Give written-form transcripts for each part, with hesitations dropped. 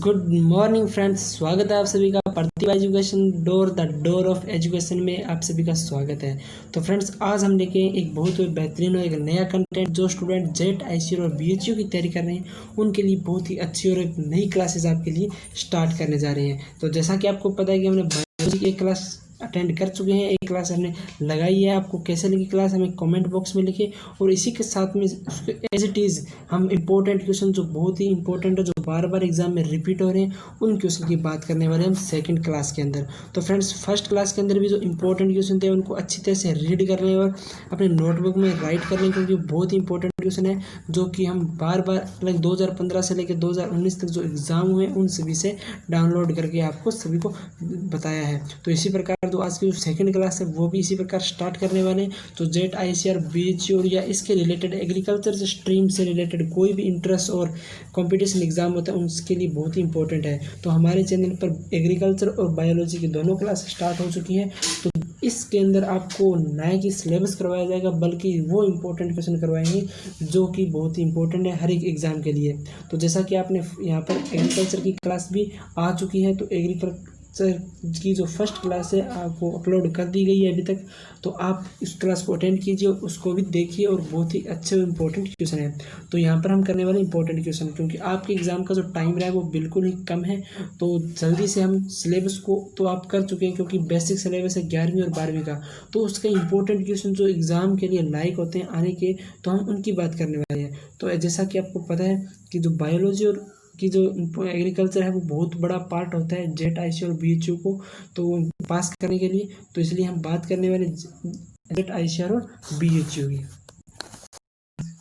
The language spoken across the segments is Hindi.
गुड मॉर्निंग फ्रेंड्स, स्वागत है आप सभी का प्रतिभा एजुकेशन डोर ऑफ एजुकेशन में आप सभी का स्वागत है। तो फ्रेंड्स, आज हम लेके एक बहुत ही बेहतरीन और एक नया कंटेंट जो स्टूडेंट जेट आईसीआर और बीएचयू की तैयारी कर रहे हैं उनके लिए बहुत ही अच्छी और एक नई क्लासेस आपके लिए स्टार्ट करने जा रहे हैं। तो जैसा कि आपको पता है कि हमने बायोलॉजी की एक क्लास अटेंड कर चुके हैं, एक क्लास हमने लगाई है। आपको कैसे लगी क्लास हमें कमेंट बॉक्स में लिखिए, और इसी के साथ में एज इट इज़ हम इंपॉर्टेंट क्वेश्चन जो बहुत ही इंपॉर्टेंट है, जो बार बार एग्जाम में रिपीट हो रहे हैं, उन क्वेश्चन की बात करने वाले हम सेकंड क्लास के अंदर। तो फ्रेंड्स, फर्स्ट क्लास के अंदर भी जो इंपॉर्टेंट क्वेश्चन थे उनको अच्छी तरह से रीड कर लें और अपने नोटबुक में राइट कर लें, क्योंकि बहुत ही इंपॉर्टेंट क्वेश्चन है जो कि हम बार बार 2015 से लेकर 2019 तक जो एग्ज़ाम हुए उन सभी से डाउनलोड करके आपको सभी को बताया है। तो इसी प्रकार जो आज की जो सेकंड क्लास है वो भी इसी प्रकार स्टार्ट करने वाले हैं। तो जेट आईसीआर बीएचयू या इसके रिलेटेड एग्रीकल्चर स्ट्रीम से रिलेटेड कोई भी इंटरेस्ट और कंपटीशन एग्जाम होता है उसके लिए बहुत ही इंपॉर्टेंट है। तो हमारे चैनल पर एग्रीकल्चर और बायोलॉजी की दोनों क्लास स्टार्ट हो चुकी हैं। तो इसके अंदर आपको नए की सिलेबस करवाया जाएगा, बल्कि वो इम्पोर्टेंट क्वेश्चन करवाएंगे जो कि बहुत ही इंपॉर्टेंट है हर एक एग्ज़ाम के लिए। तो जैसा कि आपने यहाँ पर एग्रीकल्चर की क्लास भी आ चुकी है, तो एग्रीकल्चर की जो फर्स्ट क्लास है आपको अपलोड कर दी गई है अभी तक, तो आप इस क्लास को अटेंड कीजिए, उसको भी देखिए, और बहुत ही अच्छे और इम्पोर्टेंट क्वेश्चन है। तो यहाँ पर हम करने वाले इंपॉर्टेंट क्वेश्चन, क्योंकि आपके एग्जाम का जो टाइम रहा है वो बिल्कुल ही कम है, तो जल्दी से हम सिलेबस को तो आप कर चुके हैं, क्योंकि बेसिक सिलेबस है 11वीं और 12वीं का, तो उसका इंपॉर्टेंट क्वेश्चन जो एग्ज़ाम के लिए लायक होते हैं आने के, तो हम उनकी बात करने वाले हैं। तो जैसा कि आपको पता है कि जो बायोलॉजी और कि जो एग्रीकल्चर है वो बहुत बड़ा पार्ट होता है जेट आईसीआर और बीएचयू को तो पास करने के लिए, तो इसलिए हम बात करने वाले जेट आईसीआर और बीएचयू की।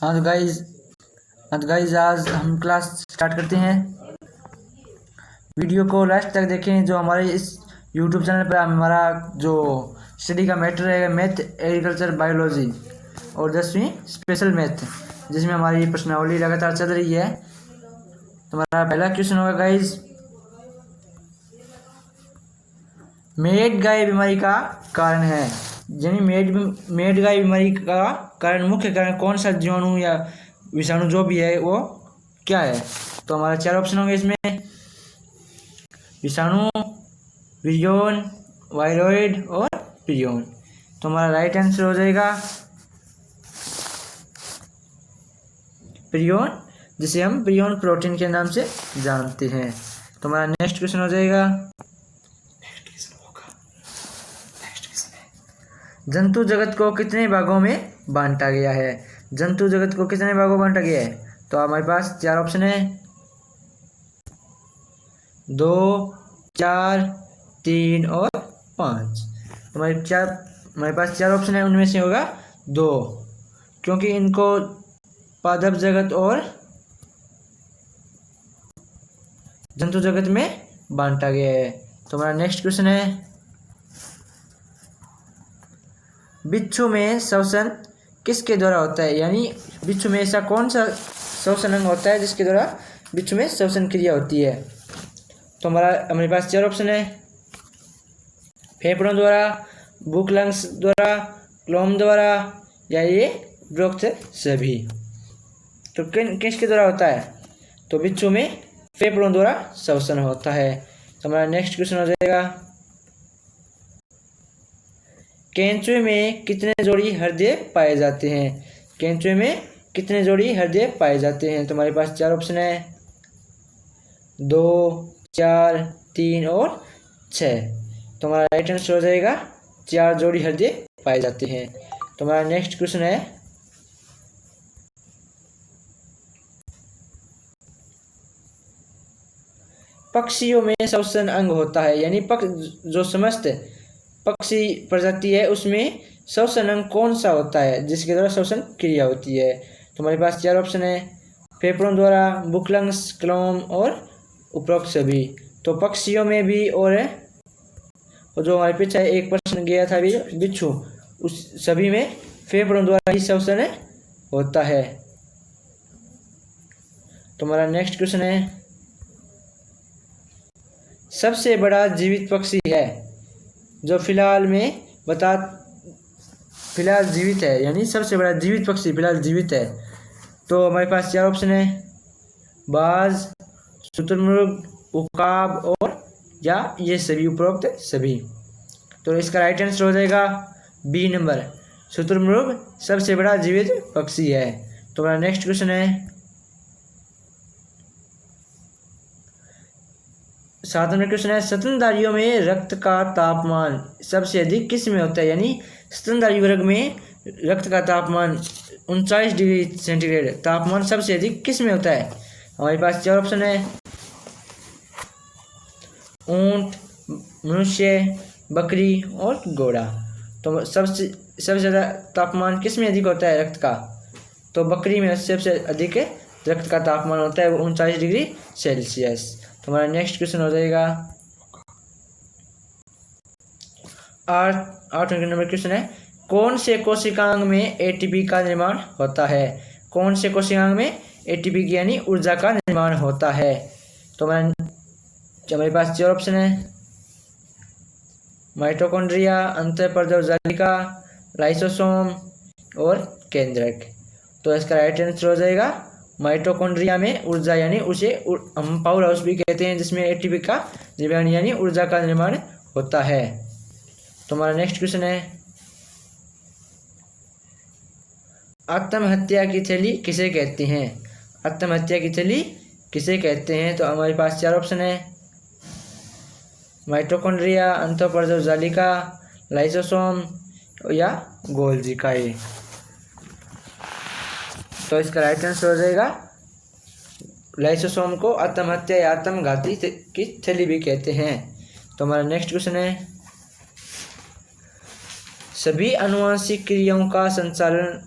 हाँ तो गाइज आज हम क्लास स्टार्ट करते हैं। वीडियो को लास्ट तक देखें। जो हमारे इस यूट्यूब चैनल पर हमारा जो स्टडी का मैटर है मैथ, एग्रीकल्चर, बायोलॉजी और 10वीं स्पेशल मैथ, जिसमें हमारी प्रश्नावली लगातार चल रही है। तो हमारा पहला क्वेश्चन होगा गाइज, मेड गाय बीमारी का कारण है, यानी मेड गाय बीमारी का कारण, मुख्य कारण कौन सा जीवाणु या विषाणु जो भी है वो क्या है। तो हमारा 4 ऑप्शन होंगे इसमें, विषाणु, विरियन, वायरॉइड और प्रियन। तो हमारा राइट आंसर हो जाएगा प्रियन, जिसे हम प्रियन प्रोटीन के नाम से जानते हैं। तो हमारा नेक्स्ट क्वेश्चन हो जाएगा, जंतु जगत को कितने भागों में बांटा गया है। जंतु जगत को कितने भागों में बांटा गया है। तो हमारे पास 4 ऑप्शन है, 2, 4, 3 और 5। तो हमारे पास 4 ऑप्शन है, उनमें से होगा 2, क्योंकि इनको पादप जगत और जंतु जगत में बांटा गया है। तो हमारा नेक्स्ट क्वेश्चन है, बिच्छू में श्वसन किसके द्वारा होता है, यानी बिच्छू में ऐसा कौन सा श्वसन अंग होता है जिसके द्वारा बिच्छू में श्वसन क्रिया होती है। तो हमारे पास 4 ऑप्शन है, फेफड़ों द्वारा, बुक लंग्स द्वारा, क्लोम द्वारा या ये ब्रोक्थ सभी। तो किसके द्वारा होता है। तो बिच्छू में फेफड़ों द्वारा श्वसन होता है। तो हमारा नेक्स्ट क्वेश्चन हो जाएगा, केंचुए में कितने जोड़ी हृदय पाए जाते हैं। केंचुए में कितने जोड़ी हृदय पाए जाते हैं। तो हमारे पास 4 ऑप्शन है, 2, 4, 3 और 6। तो हमारा राइट आंसर हो जाएगा 4 जोड़ी हृदय पाए जाते हैं। तो हमारा नेक्स्ट क्वेश्चन है, पक्षियों में श्वसन अंग होता है, यानी जो समस्त पक्षी प्रजाति है उसमें श्वसन अंग कौन सा होता है जिसके द्वारा श्वसन क्रिया होती है। तो हमारे पास 4 ऑप्शन है, फेफड़ों द्वारा, बुक लंग्स, क्लोम और उपरोक्त सभी। तो पक्षियों में भी और जो हमारे पीछे एक प्रश्न गया था भी बिच्छू, उस सभी में फेफड़ों द्वारा ही श्वसन होता है। तो हमारा नेक्स्ट क्वेश्चन है, सबसे बड़ा जीवित पक्षी है जो फिलहाल जीवित है, यानी सबसे बड़ा जीवित पक्षी फिलहाल जीवित है। तो हमारे पास 4 ऑप्शन है, बाज, शुतुरमुर्ग, उकाब और या ये सभी, उपरोक्त सभी। तो इसका राइट आंसर हो जाएगा बी नंबर, शुतुरमुर्ग सबसे बड़ा जीवित पक्षी है। तो हमारा नेक्स्ट क्वेश्चन है 7 नंबर क्वेश्चन है, स्तनधारियों में रक्त का तापमान सबसे अधिक किस में होता है? यानी स्तनधारी वर्ग में रक्त का तापमान 39 डिग्री सेंटीग्रेड तापमान सबसे अधिक किस में होता है? हमारे पास 4 ऑप्शन है, ऊंट, मनुष्य, बकरी और घोड़ा। तो सबसे ज़्यादा तापमान किस में अधिक होता है रक्त का? तो बकरी में सबसे अधिक रक्त का तापमान होता है, वो 39 डिग्री सेल्सियस। तो हमारा नेक्स्ट क्वेश्चन हो जाएगा 8 नंबर क्वेश्चन है, कौन से कोशिकांग में एटीपी का निर्माण होता है? कौन से कोशिकांग में एटीपी की यानी ऊर्जा का निर्माण होता है? तो हमारे पास 4 ऑप्शन है, माइटोकॉन्ड्रिया, अंतःपर्दव जालिका, लाइसोसोम और केंद्रक। तो इसका राइट आंसर हो जाएगा माइटोकॉन्ड्रिया में ऊर्जा, यानी उसे हम पावर हाउस भी कहते हैं, जिसमें एटीपी का निर्माण यानी ऊर्जा का निर्माण होता है। तो हमारा नेक्स्ट क्वेश्चन है, आत्महत्या की थैली किसे कहते हैं? आत्महत्या की थैली किसे कहते हैं? तो हमारे पास 4 ऑप्शन है, माइटोकॉन्ड्रिया, अंतःपर्दव जालिका, लाइसोसोम या गोल्जी काई। तो इसका राइट आंसर हो जाएगा लाइसोसोम को आत्महत्या या आत्मघाती की थैली भी कहते हैं। तो हमारा नेक्स्ट क्वेश्चन है, सभी आनुवंशिक क्रियाओं का संचालन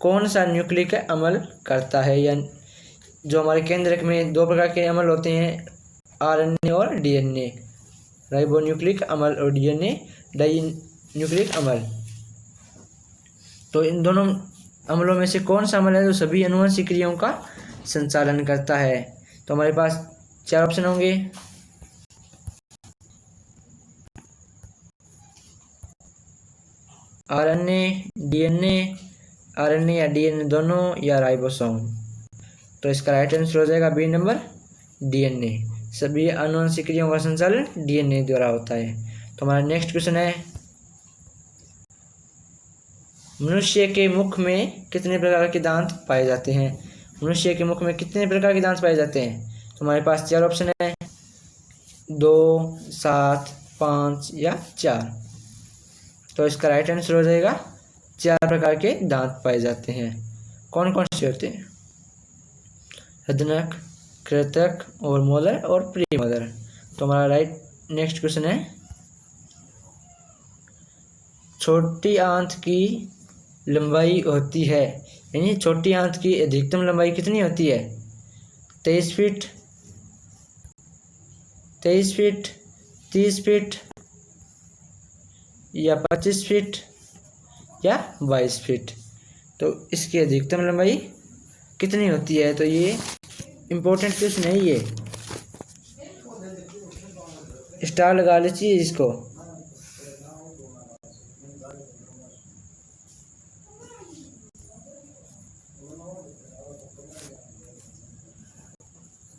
कौन सा न्यूक्लिक अम्ल करता है? या जो हमारे केंद्रक में 2 प्रकार के अम्ल होते हैं, आरएनए और डीएनए, राइबोन्यूक्लिक अम्ल और डीएनए डाई न्यूक्लिक अम्ल। तो इन दोनों अम्लों में से कौन सा अम्ल है जो सभी आनुवंशिक क्रियाओं का संचालन करता है? तो हमारे पास 4 ऑप्शन होंगे, आरएनए, डीएनए, आरएनए या डीएनए दोनों, या राइबोसोम। तो इसका राइट आंसर हो जाएगा बी नंबर, डीएनए। सभी आनुवंशिक क्रियाओं का संचालन डीएनए द्वारा होता है। तो हमारा नेक्स्ट क्वेश्चन है, मनुष्य के मुख में कितने प्रकार के दांत पाए जाते हैं? मनुष्य के मुख में कितने प्रकार के दांत पाए जाते हैं? तो हमारे पास 4 ऑप्शन है, 2, 7, 5 या 4। तो इसका राइट आंसर हो जाएगा 4 प्रकार के दांत पाए जाते हैं। कौन कौन से होते हैं? अधनक, कृतक और मोलर और प्रीमोलर। तो हमारा राइट नेक्स्ट क्वेश्चन है, छोटी आंत की लंबाई होती है, यानी छोटी आंत की अधिकतम लंबाई कितनी होती है? 23 फीट, 30 फीट या 25 फीट या 22 फीट। तो इसकी अधिकतम लंबाई कितनी होती है? तो ये इम्पोर्टेंट क्वेश्चन है, ये स्टार लगा लीजिए इसको।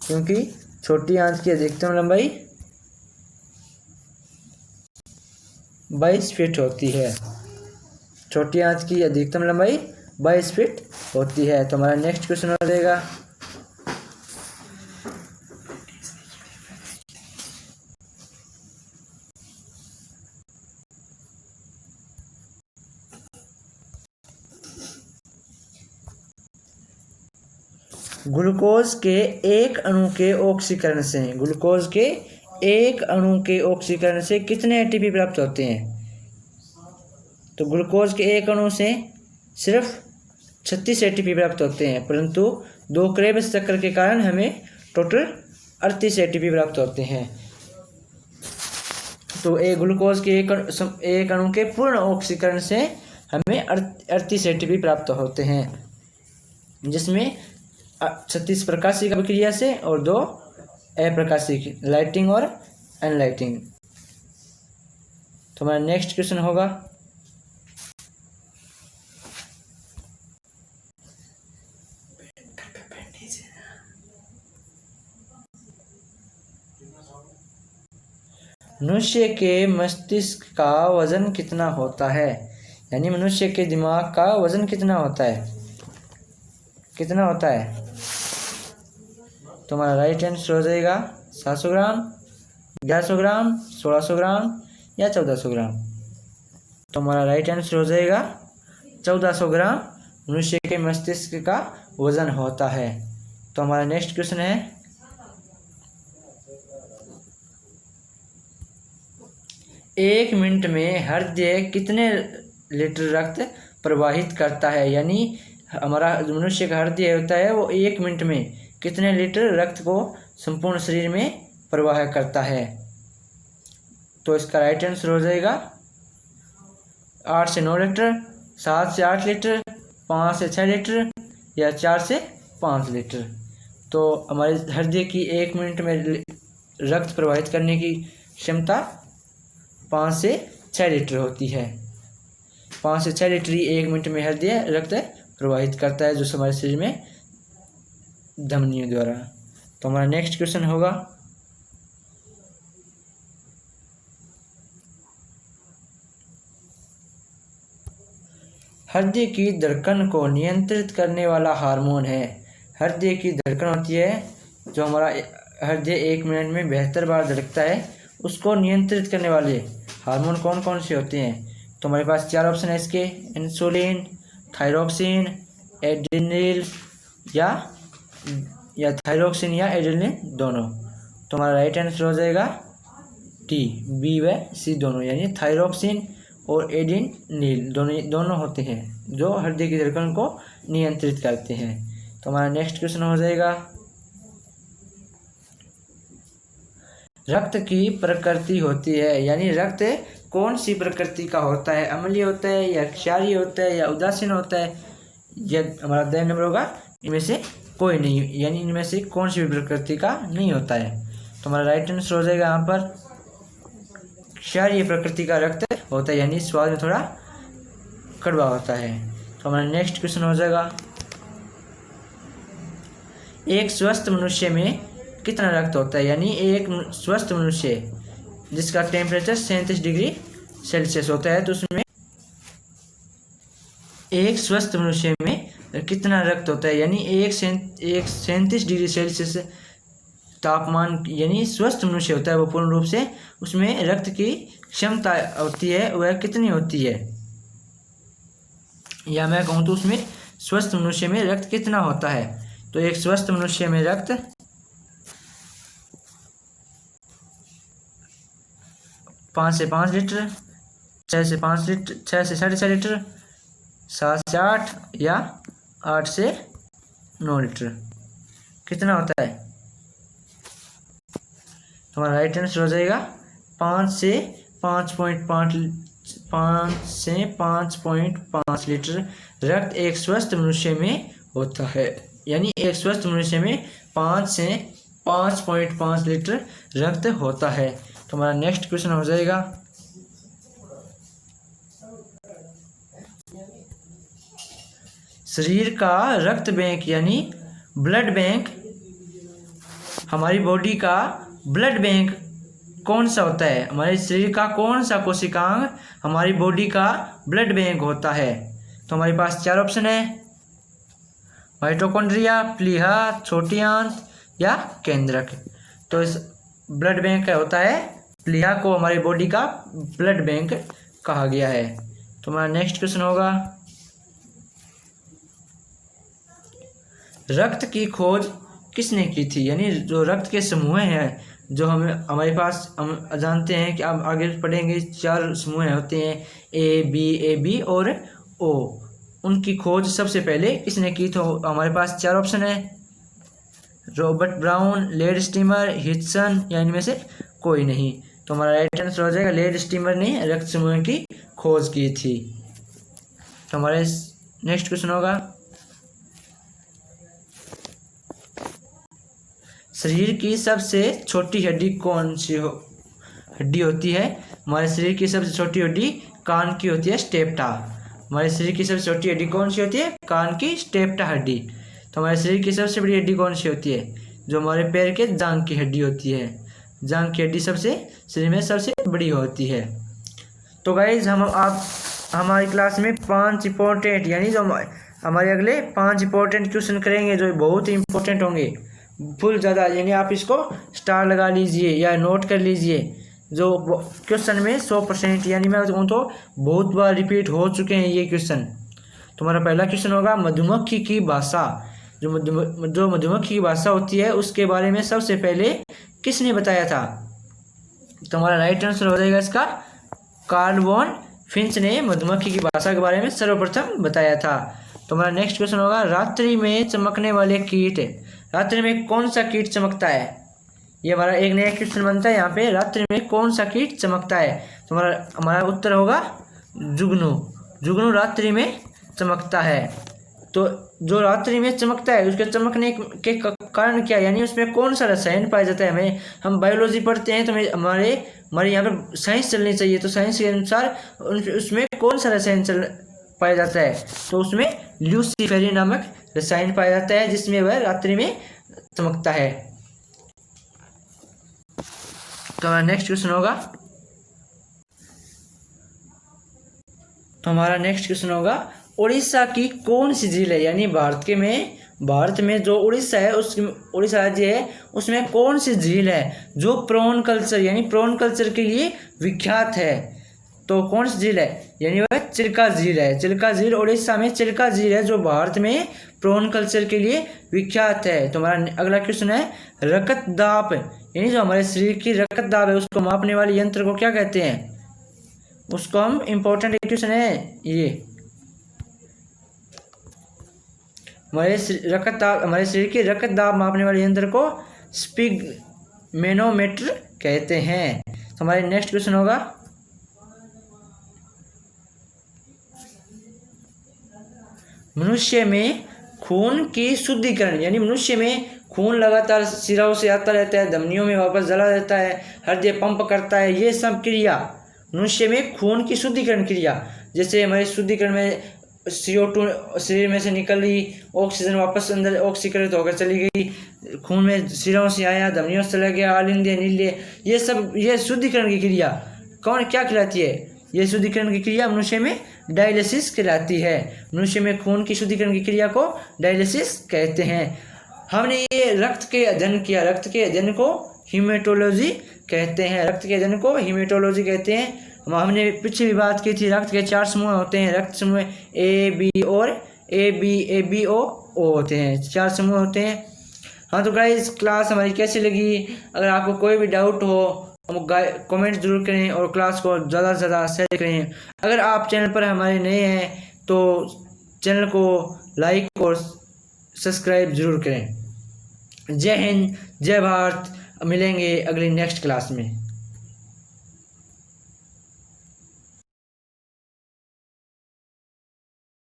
क्योंकि छोटी आंत की अधिकतम लंबाई 22 फीट होती है। छोटी आंत की अधिकतम लंबाई 22 फीट होती है। तो हमारा नेक्स्ट क्वेश्चन हो जाएगा, ग्लूकोज के एक अणु के ऑक्सीकरण से, ग्लूकोज के एक अणु के ऑक्सीकरण से कितने एटीपी प्राप्त होते हैं? तो ग्लूकोज के एक अणु से सिर्फ 36 एटीपी प्राप्त होते हैं, परंतु 2 क्रेब्स चक्र के कारण हमें टोटल 38 एटीपी प्राप्त होते हैं। तो एक ग्लूकोज के एक अणु के पूर्ण ऑक्सीकरण से हमें 38 एटीपी प्राप्त होते हैं, जिसमें 36 प्रकाशिक अभिक्रिया से और 2 अप्रकाशिक, लाइटिंग और अनलाइटिंग। तो हमारा नेक्स्ट क्वेश्चन होगा, मनुष्य के मस्तिष्क का वजन कितना होता है? यानी मनुष्य के दिमाग का वजन कितना होता है? कितना होता है? तुम्हारा राइट आंसर हो जाएगा 700 ग्राम, 1100 ग्राम, 1600 ग्राम या 1400 ग्राम। तुम्हारा राइट आंसर हो जाएगा 1400 ग्राम मनुष्य के मस्तिष्क का वजन होता है। तो हमारा नेक्स्ट क्वेश्चन है, एक मिनट में हृदय कितने लीटर रक्त प्रवाहित करता है? यानी हमारा जो मनुष्य का हृदय होता है वो एक मिनट में कितने लीटर रक्त को संपूर्ण शरीर में प्रवाह करता है? तो इसका राइट आंसर हो जाएगा 8 से 9 लीटर, 7 से 8 लीटर, 5 से 6 लीटर या 4 से 5 लीटर। तो हमारे हृदय की एक मिनट में रक्त प्रवाहित करने की क्षमता 5 से 6 लीटर होती है। 5 से 6 लीटर ही एक मिनट में हृदय रक्त प्रवाहित करता है, जो हमारे शरीर में धमनियों द्वारा। तो हमारा नेक्स्ट क्वेश्चन होगा, हृदय की धड़कन को नियंत्रित करने वाला हार्मोन है। हृदय की धड़कन होती है, जो हमारा हृदय एक मिनट में 72 बार धड़कता है, उसको नियंत्रित करने वाले हार्मोन कौन कौन से होते हैं? तो हमारे पास 4 ऑप्शन है इसके, इंसुलिन, थायरोक्सिन, एड्रेनल या थायरोक्सिन या एड्रेनल दोनों। तो हमारा राइट आंसर हो जाएगा टी, बी व सी दोनों, यानी थायरोक्सिन और एड्रेनल दोनों होते हैं जो हृदय की धड़कन को नियंत्रित करते हैं। तो हमारा नेक्स्ट क्वेश्चन हो जाएगा, रक्त की प्रकृति होती है, यानी रक्त कौन सी प्रकृति का होता है? अम्लीय होता है या क्षारीय होता है या उदासीन होता है? यह हमारा 10 नंबर होगा, इनमें से कोई नहीं, यानी इनमें से कौन सी भी प्रकृति का नहीं होता है। तो हमारा राइट आंसर हो जाएगा यहाँ पर क्षारीय प्रकृति का रक्त होता है, यानी स्वाद में थोड़ा कड़वा होता है। तो हमारा नेक्स्ट क्वेश्चन हो जाएगा, एक स्वस्थ मनुष्य में कितना रक्त होता है? यानी एक स्वस्थ मनुष्य जिसका टेम्परेचर 37 डिग्री सेल्सियस होता है, तो उसमें एक स्वस्थ मनुष्य में कितना रक्त होता है? यानी एक 37 डिग्री सेल्सियस तापमान, यानी स्वस्थ मनुष्य होता है वो पूर्ण रूप से, उसमें रक्त की क्षमता होती है वह कितनी होती है? या मैं कहूँ तो उसमें स्वस्थ मनुष्य में रक्त कितना होता है? तो एक स्वस्थ मनुष्य में रक्त 5 से 5 लीटर, 6 से 5 लीटर, 6 से 6.5 लीटर, 7 से 8 या 8 से 9 लीटर कितना होता है? हमारा राइट आंसर हो जाएगा 5 से 5.5 लीटर रक्त एक स्वस्थ मनुष्य में होता है। यानी एक स्वस्थ मनुष्य में 5 से 5.5 लीटर रक्त होता है। तो हमारा नेक्स्ट क्वेश्चन हो जाएगा, शरीर का रक्त बैंक यानी ब्लड बैंक, हमारी बॉडी का ब्लड बैंक कौन सा होता है? हमारे शरीर का कौन सा कोशिकांग हमारी बॉडी का ब्लड बैंक होता है? तो हमारे पास 4 ऑप्शन है, माइटोकॉन्ड्रिया, प्लीहा, छोटी आंत या केंद्रक। तो इस ब्लड बैंक का होता है प्लीहा को हमारी बॉडी का ब्लड बैंक कहा गया है। तो हमारा नेक्स्ट क्वेश्चन होगा, रक्त की खोज किसने की थी? यानी जो रक्त के समूह हैं जो हमारे पास, हम जानते हैं कि अब आगे पढ़ेंगे 4 समूह होते हैं, ए बी और ओ। उनकी खोज सबसे पहले किसने की? तो हमारे पास 4 ऑप्शन है, रॉबर्ट ब्राउन, लेड स्टीमर, हिटसन या इनमें से कोई नहीं। तो हमारा राइट आंसर हो जाएगा लेड स्टीमर ने रक्त समूह की खोज की थी। तो हमारे नेक्स्ट क्वेश्चन होगा, शरीर की सबसे छोटी हड्डी कौन सी हड्डी होती है? हमारे शरीर की सबसे छोटी हड्डी कान की होती है, स्टेप्टा। हमारे शरीर की सबसे छोटी हड्डी कौन सी होती है? कान की स्टेप्टा हड्डी। तो हमारे शरीर की सबसे बड़ी हड्डी कौन सी होती है? जो हमारे पैर के जांघ की हड्डी होती है, जांघ की हड्डी सबसे शरीर में सबसे बड़ी होती है। तो गाइज आप हमारी क्लास में 5 इंपॉर्टेंट यानी जो हमारे अगले 5 इंपॉर्टेंट क्वेश्चन करेंगे जो बहुत ही इंपॉर्टेंट होंगे, फुल ज़्यादा, यानी आप इसको स्टार लगा लीजिए या नोट कर लीजिए। जो क्वेश्चन में 100% यानी मैं कहूँ तो बहुत बार रिपीट हो चुके हैं ये क्वेश्चन। तुम्हारा पहला क्वेश्चन होगा मधुमक्खी की भाषा। जो मधुमक्खी की भाषा होती है उसके बारे में सबसे पहले किसने बताया था? तुम्हारा राइट आंसर हो जाएगा इसका कार्ल वॉन फिंच ने मधुमक्खी की भाषा के बारे में सर्वप्रथम बताया था। तुम्हारा नेक्स्ट क्वेश्चन होगा रात्रि में चमकने वाले कीट। रात्रि में कौन सा कीट चमकता है? ये हमारा एक नया क्वेश्चन बनता है यहाँ पे, रात्रि में कौन सा कीट चमकता है? तुम्हारा हमारा उत्तर होगा जुगनू। जुगनू रात्रि में चमकता है। तो जो रात्रि में चमकता है उसके चमकने के कारण क्या, यानी उसमें कौन सा रसायन पाया जाता है? हम बायोलॉजी पढ़ते हैं तो हमारे यहाँ पे साइंस चलनी चाहिए। तो साइंस के अनुसार उसमें कौन सा रसायन पाया जाता है? तो उसमें ल्यूसीफेरिन नामक रसायन पाया जाता है जिसमें वह रात्रि में चमकता है। तो हमारा नेक्स्ट क्वेश्चन होगा उड़ीसा की कौन सी झील है? यानी भारत में जो उड़ीसा है उड़ीसा राज्य है उसमें कौन सी झील है जो प्रॉन कल्चर यानी प्रॉन कल्चर के लिए विख्यात है? तो कौन सी झील है? यानी वह चिल्का झील है। चिल्का झील उड़ीसा में चिल्का झील है जो भारत में प्रॉन कल्चर के लिए विख्यात है। तो हमारा अगला क्वेश्चन है रक्तदाब, यानी जो हमारे शरीर की रक्तदाब है उसको मापने वाले यंत्र को क्या कहते हैं? उसको हम इम्पोर्टेंट क्वेश्चन है ये। हमारे शरीर की रक्तदाब मापने वाले यंत्र को स्पिगमेनोमीटर कहते हैं। तो हमारे नेक्स्ट क्वेश्चन होगा मनुष्य में खून की शुद्धिकरण, यानी मनुष्य में खून लगातार सिराओं से आता रहता है, धमनियों में वापस जला रहता है, हृदय पंप करता है, ये सब क्रिया मनुष्य में खून की शुद्धिकरण क्रिया। जैसे हमारे शुद्धिकरण में CO2 शरीर में से निकली, ऑक्सीजन वापस अंदर ऑक्सीकृत होकर चली गई, खून में सिरों से आया, धमनियों से चला गया, आलिंद्य नील्य, ये शुद्धिकरण की क्रिया क्या कहलाती है? ये शुद्धिकरण की क्रिया मनुष्य में डायलिसिस कहलाती है। मनुष्य में खून की शुद्धिकरण की क्रिया को डायलिसिस कहते हैं। हमने ये रक्त के अध्ययन किया, रक्त के अध्ययन को हीमेटोलॉजी कहते हैं। हमने पीछे भी बात की थी, रक्त के 4 समूह होते हैं। रक्त समूह A B और AB O होते हैं, 4 समूह होते हैं। हाँ तो गाइस क्लास हमारी कैसी लगी? अगर आपको कोई भी डाउट हो कमेंट जरूर करें और क्लास को ज़्यादा से ज़्यादा शेयर करें। अगर आप चैनल पर हमारे नए हैं तो चैनल को लाइक और सब्सक्राइब जरूर करें। जय हिंद, जय भारत। मिलेंगे अगली नेक्स्ट क्लास में।